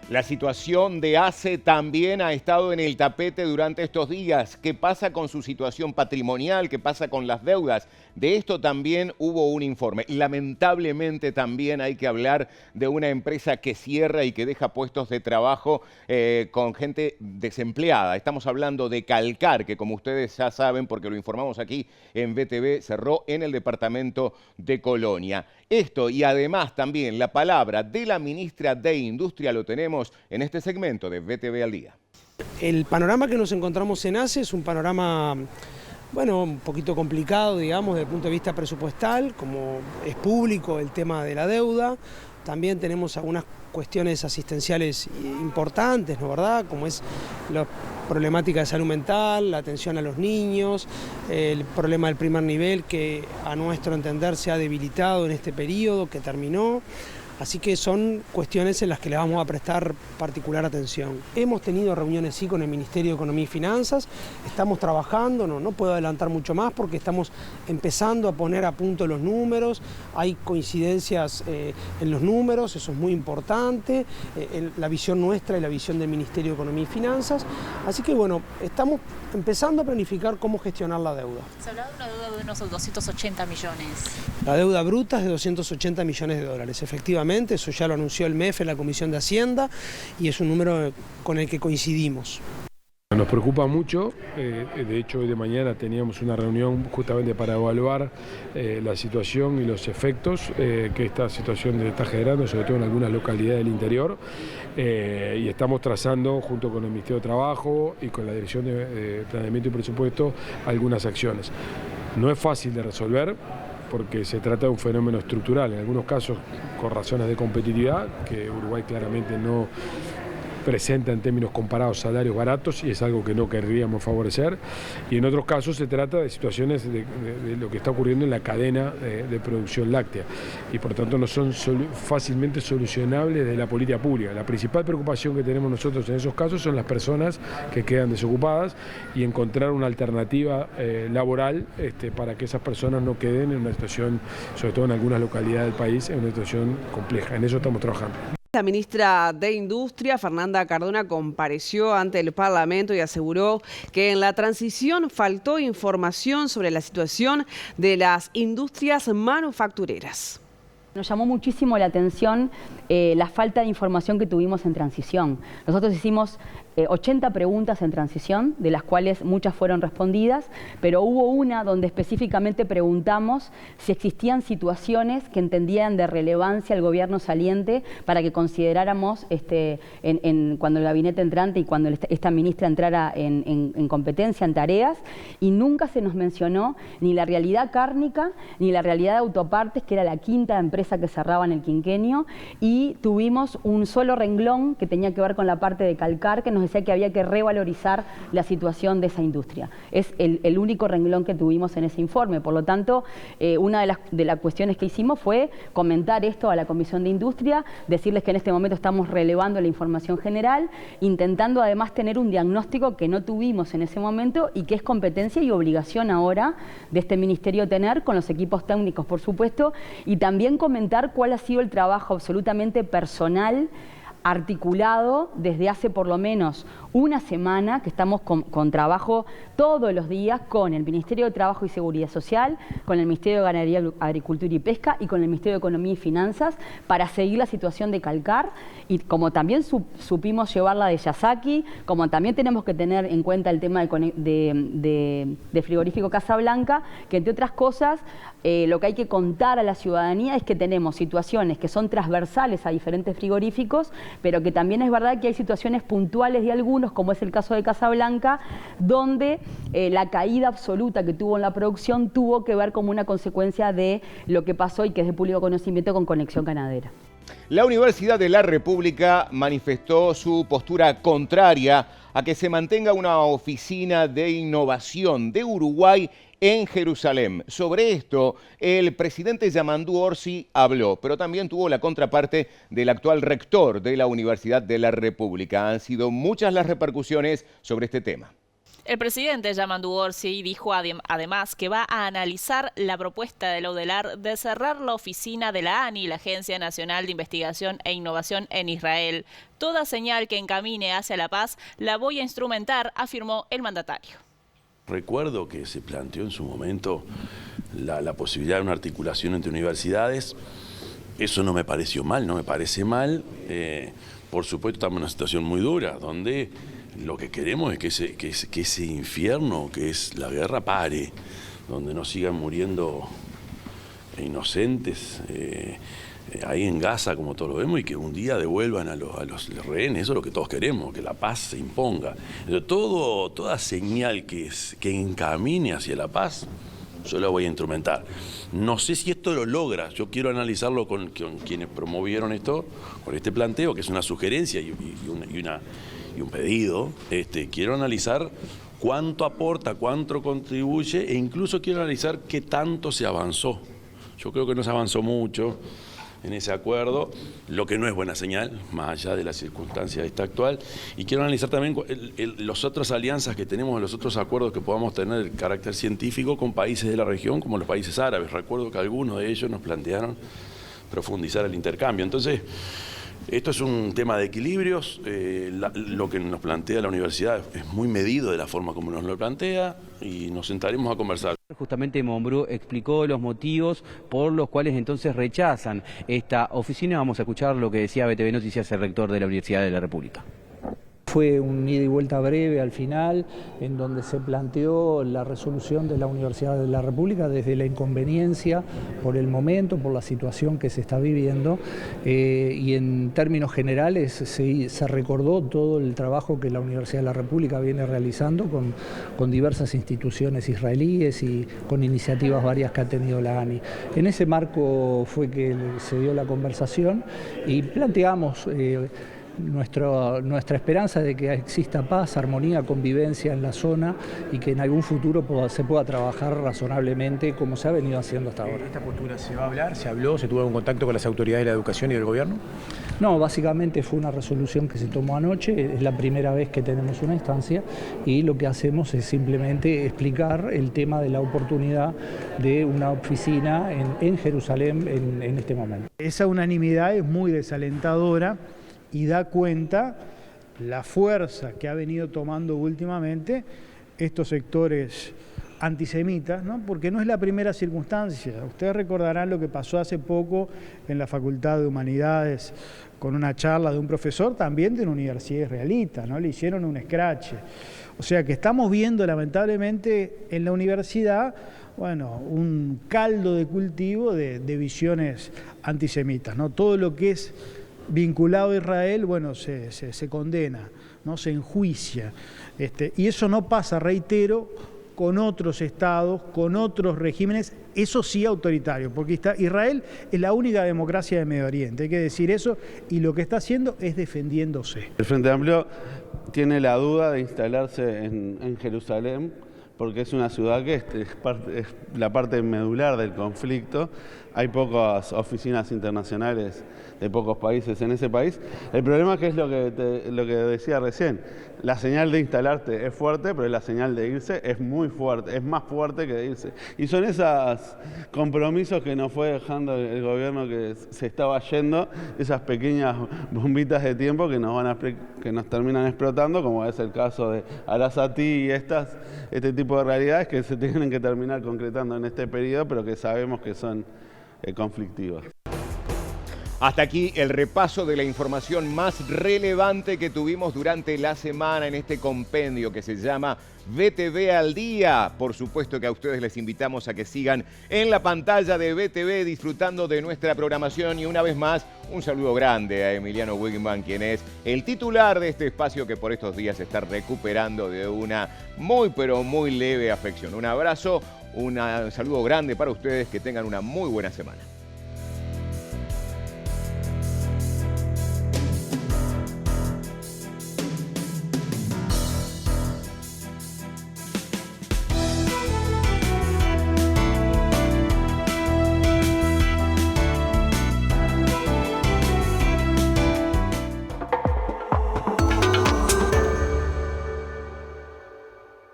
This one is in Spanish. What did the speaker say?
La situación de ACE también ha estado en el tapete durante estos días. ¿Qué pasa con su situación patrimonial? ¿Qué pasa con las deudas? De esto también hubo un informe. Lamentablemente también hay que hablar de una empresa que cierra y que deja puestos de trabajo con gente desempleada. Estamos hablando de Calcar, que como ustedes ya saben, porque lo informamos aquí en VTV, cerró en el departamento de Colonia. Esto y además también la palabra de la ministra de Industria lo tenemos en este segmento de VTV al Día. El panorama que nos encontramos en ACE es un panorama, bueno, un poquito complicado, digamos, desde el punto de vista presupuestal, como es público el tema de la deuda. También tenemos algunas cuestiones asistenciales importantes, ¿no verdad? Como es la problemática de salud mental, la atención a los niños, el problema del primer nivel que a nuestro entender se ha debilitado en este periodo que terminó. Así que son cuestiones en las que le vamos a prestar particular atención. Hemos tenido reuniones sí con el Ministerio de Economía y Finanzas, estamos trabajando, no puedo adelantar mucho más porque estamos empezando a poner a punto los números, hay coincidencias en los números, eso es muy importante, la visión nuestra y la visión del Ministerio de Economía y Finanzas. Así que bueno, estamos empezando a planificar cómo gestionar la deuda. Se hablaba de una deuda de unos 280 millones. La deuda bruta es de 280 millones de dólares, efectivamente. Eso ya lo anunció el MEF en la Comisión de Hacienda y es un número con el que coincidimos. Nos preocupa mucho, de hecho hoy de mañana teníamos una reunión justamente para evaluar la situación y los efectos que esta situación está generando, sobre todo en algunas localidades del interior, y estamos trazando junto con el Ministerio de Trabajo y con la Dirección de Planeamiento y Presupuesto algunas acciones. No es fácil de resolver, porque se trata de un fenómeno estructural, en algunos casos con razones de competitividad, que Uruguay claramente no presenta en términos comparados salarios baratos y es algo que no querríamos favorecer, y en otros casos se trata de situaciones de lo que está ocurriendo en la cadena de producción láctea y por tanto no son fácilmente solucionables desde la política pública. La principal preocupación que tenemos nosotros en esos casos son las personas que quedan desocupadas y encontrar una alternativa laboral para que esas personas no queden en una situación, sobre todo en algunas localidades del país, en una situación compleja. En eso estamos trabajando. La ministra de Industria, Fernanda Cardona, compareció ante el Parlamento y aseguró que en la transición faltó información sobre la situación de las industrias manufactureras. Nos llamó muchísimo la atención la falta de información que tuvimos en transición. Nosotros hicimos 80 preguntas en transición, de las cuales muchas fueron respondidas, pero hubo una donde específicamente preguntamos si existían situaciones que entendían de relevancia el gobierno saliente para que consideráramos cuando el gabinete entrante y cuando esta ministra entrara en competencia, en tareas, y nunca se nos mencionó ni la realidad cárnica ni la realidad de autopartes, que era la quinta empresa que cerraba en el quinquenio, y tuvimos un solo renglón que tenía que ver con la parte de Calcar, que nos decía que había que revalorizar la situación de esa industria. Es el único renglón que tuvimos en ese informe. Por lo tanto, una de las cuestiones que hicimos fue comentar esto a la Comisión de Industria, decirles que en este momento estamos relevando la información general, intentando además tener un diagnóstico que no tuvimos en ese momento y que es competencia y obligación ahora de este ministerio tener con los equipos técnicos, por supuesto, y también comentar cuál ha sido el trabajo absolutamente personal, articulado desde hace por lo menos una semana, que estamos con trabajo todos los días con el Ministerio de Trabajo y Seguridad Social, con el Ministerio de Ganadería, Agricultura y Pesca y con el Ministerio de Economía y Finanzas para seguir la situación de Calcar, y como también supimos llevarla de Yasaki, como también tenemos que tener en cuenta el tema de frigorífico Casablanca, que entre otras cosas lo que hay que contar a la ciudadanía es que tenemos situaciones que son transversales a diferentes frigoríficos, pero que también es verdad que hay situaciones puntuales de algunos, como es el caso de Casablanca, donde la caída absoluta que tuvo en la producción tuvo que ver como una consecuencia de lo que pasó y que es de público conocimiento con Conexión Ganadera. La Universidad de la República manifestó su postura contraria a que se mantenga una oficina de innovación de Uruguay en Jerusalén. Sobre esto, el presidente Yamandú Orsi habló, pero también tuvo la contraparte del actual rector de la Universidad de la República. Han sido muchas las repercusiones sobre este tema. El presidente Yamandu Orsi dijo además que va a analizar la propuesta de Laudelar de cerrar la oficina de la ANI, la Agencia Nacional de Investigación e Innovación en Israel. Toda señal que encamine hacia la paz la voy a instrumentar, afirmó el mandatario. Recuerdo que se planteó en su momento la posibilidad de una articulación entre universidades. Eso no me pareció mal, no me parece mal. Por supuesto, estamos en una situación muy dura, donde lo que queremos es que ese infierno que es la guerra pare, donde no sigan muriendo inocentes ahí en Gaza, como todos lo vemos, y que un día devuelvan a los rehenes. Eso es lo que todos queremos, que la paz se imponga. Entonces, toda señal que encamine hacia la paz, yo la voy a instrumentar. No sé si esto lo logra, yo quiero analizarlo con quienes promovieron esto, con este planteo, que es una sugerencia y un pedido. Quiero analizar cuánto aporta, cuánto contribuye, e incluso quiero analizar qué tanto se avanzó. Yo creo que no se avanzó mucho en ese acuerdo, lo que no es buena señal, más allá de la circunstancia esta actual. Y quiero analizar también las otras alianzas que tenemos, los otros acuerdos que podamos tener de carácter científico con países de la región, como los países árabes. Recuerdo que algunos de ellos nos plantearon profundizar el intercambio. Entonces, esto es un tema de equilibrios. Lo que nos plantea la universidad es muy medido de la forma como nos lo plantea, y nos sentaremos a conversar. Justamente Monbrú explicó los motivos por los cuales entonces rechazan esta oficina. Vamos a escuchar lo que decía BTV Noticias el rector de la Universidad de la República. Fue un ida y vuelta breve al final, en donde se planteó la resolución de la Universidad de la República desde la inconveniencia por el momento, por la situación que se está viviendo, y en términos generales se recordó todo el trabajo que la Universidad de la República viene realizando con diversas instituciones israelíes y con iniciativas varias que ha tenido la ANI. En ese marco fue que se dio la conversación y planteamos nuestra esperanza de que exista paz, armonía, convivencia en la zona y que en algún futuro se pueda trabajar razonablemente como se ha venido haciendo hasta ahora. ¿Esta postura se va a hablar? ¿Se habló? ¿Se tuvo algún contacto con las autoridades de la educación y del gobierno? No, básicamente fue una resolución que se tomó anoche, es la primera vez que tenemos una instancia y lo que hacemos es simplemente explicar el tema de la oportunidad de una oficina en Jerusalén en este momento. Esa unanimidad es muy desalentadora y da cuenta la fuerza que ha venido tomando últimamente estos sectores antisemitas, ¿no? Porque no es la primera circunstancia. Ustedes recordarán lo que pasó hace poco en la Facultad de Humanidades con una charla de un profesor también de una universidad israelita, ¿no? Le hicieron un escrache. O sea que estamos viendo lamentablemente en la universidad, bueno, un caldo de cultivo de visiones antisemitas, ¿no? Todo lo que es vinculado a Israel, bueno, se condena, ¿no? Se enjuicia. Y eso no pasa, reitero, con otros estados, con otros regímenes, eso sí autoritarios, porque Israel es la única democracia de Medio Oriente, hay que decir eso, y lo que está haciendo es defendiéndose. El Frente Amplio tiene la duda de instalarse en Jerusalén, porque es una ciudad que es la parte medular del conflicto. Hay pocas oficinas internacionales de pocos países en ese país. El problema es que es lo que decía recién. La señal de instalarte es fuerte, pero la señal de irse es muy fuerte, es más fuerte que de irse. Y son esos compromisos que nos fue dejando el gobierno que se estaba yendo, esas pequeñas bombitas de tiempo que nos terminan explotando, como es el caso de Arasati y este tipo de realidades que se tienen que terminar concretando en este periodo, pero que sabemos que son conflictivas. Hasta aquí el repaso de la información más relevante que tuvimos durante la semana en este compendio que se llama BTV al Día. Por supuesto que a ustedes les invitamos a que sigan en la pantalla de BTV disfrutando de nuestra programación, y una vez más un saludo grande a Emiliano Wigman, quien es el titular de este espacio que por estos días se está recuperando de una muy pero muy leve afección. Un abrazo, un saludo grande para ustedes, que tengan una muy buena semana.